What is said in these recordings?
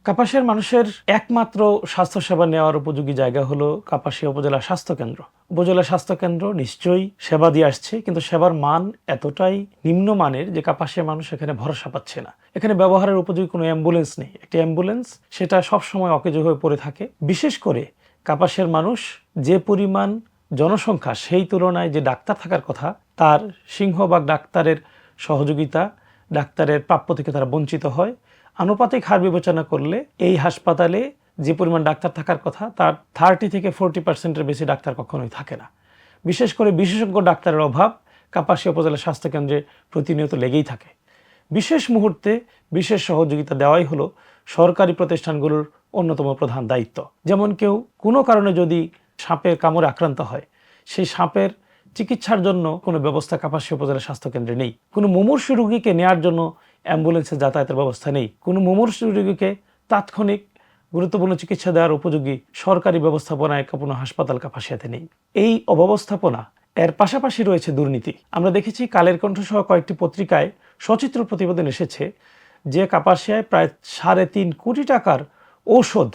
কাপাসিয়ার মানুষের একমাত্র স্বাস্থ্যসেবা নেওয়ার উপযোগী জায়গা হলো কাপাসিয়া উপজেলা স্বাস্থ্যকেন্দ্র। উপজেলা স্বাস্থ্যকেন্দ্র নিশ্চয়ই সেবা দিয়ে আসছে, কিন্তু সেবার মান এতটাই নিম্নমানের যে কাপাসিয়া মানুষ এখানে ভরসা পাচ্ছে না। এখানে ব্যবহারের উপযোগী কোনো অ্যাম্বুলেন্স নেই। একটি অ্যাম্বুলেন্স সেটা সবসময় অকেজো হয়ে পড়ে থাকে। বিশেষ করে কাপাসিয়ার মানুষ যে পরিমাণ জনসংখ্যা, সেই তুলনায় যে ডাক্তার থাকার কথা, তার সিংহভাগ ডাক্তারের সহযোগিতা, ডাক্তারের প্রাপ্য থেকে তারা বঞ্চিত হয়। আনুপাতিক হার বিবেচনা করলে এই হাসপাতালে যে পরিমাণ ডাক্তার থাকার কথা, তার 30 থেকে 40% বেশি ডাক্তার কখনোই থাকে না। বিশেষ করে বিশেষজ্ঞ ডাক্তারের অভাব কাপাসিয়া উপজেলা স্বাস্থ্যকেন্দ্রে প্রতিনিয়ত লেগেই থাকে। বিশেষ মুহূর্তে বিশেষ সহযোগিতা দেওয়াই হলো সরকারি প্রতিষ্ঠানগুলোর অন্যতম প্রধান দায়িত্ব। যেমন কেউ কোনো কারণে যদি সাপের কামড়ে আক্রান্ত হয়, সেই সাপের চিকিৎসার জন্য কোনো ব্যবস্থা কাপাসিয়া উপজেলা স্বাস্থ্যকেন্দ্রে নেই। কোনো মুমূর্ষু রোগীকে নেওয়ার জন্য অ্যাম্বুলেন্সে যাতায়াতের ব্যবস্থা নেই। কোনো মুমূর্ষু রোগীকে তাৎক্ষণিক গুরুত্বপূর্ণ চিকিৎসা দেওয়ার উপযোগী সরকারি ব্যবস্থাপনায় কোনো হাসপাতাল কাপাসিয়াতে নেই। এই অব্যবস্থাপনা, এর পাশাপাশি রয়েছে দুর্নীতি। আমরা দেখেছি কালের কণ্ঠ সহ কয়েকটি পত্রিকায় সচিত্র প্রতিবেদন এসেছে যে কাপাসিয়ায় প্রায় 3.5 কোটি টাকার ঔষধ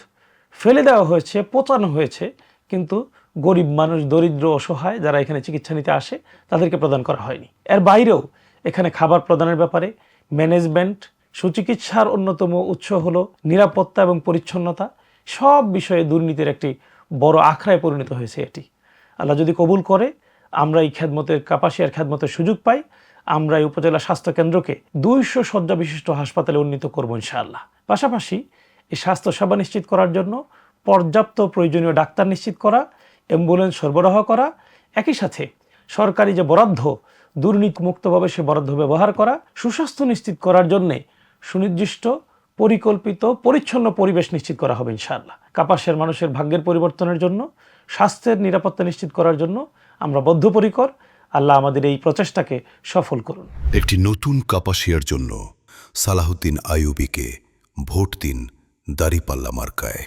ফেলে দেওয়া হয়েছে, পচানো হয়েছে, কিন্তু গরিব মানুষ, দরিদ্র, অসহায় যারা এখানে চিকিৎসা নিতে আসে তাদেরকে প্রদান করা হয়নি। এর বাইরেও এখানে খাবার প্রদানের ব্যাপারে ম্যানেজমেন্ট, সুচিকিৎসার অন্যতম উৎস হলো নিরাপত্তা এবং পরিচ্ছন্নতা, সব বিষয়ে দুর্নীতির একটি বড় আখড়ায় পরিণত হয়েছে এটি। আল্লাহ যদি কবুল করে আমরা এই খেদমতের, কাপাসিয়ার খেদমতের সুযোগ পাই, আমরা এই উপজেলা স্বাস্থ্যকেন্দ্রকে 200 শয্যা বিশিষ্ট হাসপাতালে উন্নীত করবো ইনশাআল্লাহ। পাশাপাশি এই স্বাস্থ্যসেবা নিশ্চিত করার জন্য পর্যাপ্ত প্রয়োজনীয় ডাক্তার নিশ্চিত করা, অ্যাম্বুলেন্স সরবরাহ করা, একই সাথে সরকারি যে বরাদ্দ, দুর্নীতিমুক্তভাবে সে বরাদ্দ ব্যবহার করা, সুস্বাস্থ্য নিশ্চিত করার জন্যে সুনির্দিষ্ট, পরিকল্পিত, পরিচ্ছন্ন পরিবেশ নিশ্চিত করা হবে ইনশাআল্লাহ। কাপাসিয়ার মানুষের ভাগ্যের পরিবর্তনের জন্য, স্বাস্থ্যের নিরাপত্তা নিশ্চিত করার জন্য আমরা বদ্ধপরিকর। আল্লাহ আমাদের এই প্রচেষ্টাকে সফল করুন। একটি নতুন কাপাসিয়ার জন্য সালাহুদ্দিন আইয়ুবীকে ভোট দিন দাঁড়িপাল্লা মার্কায়।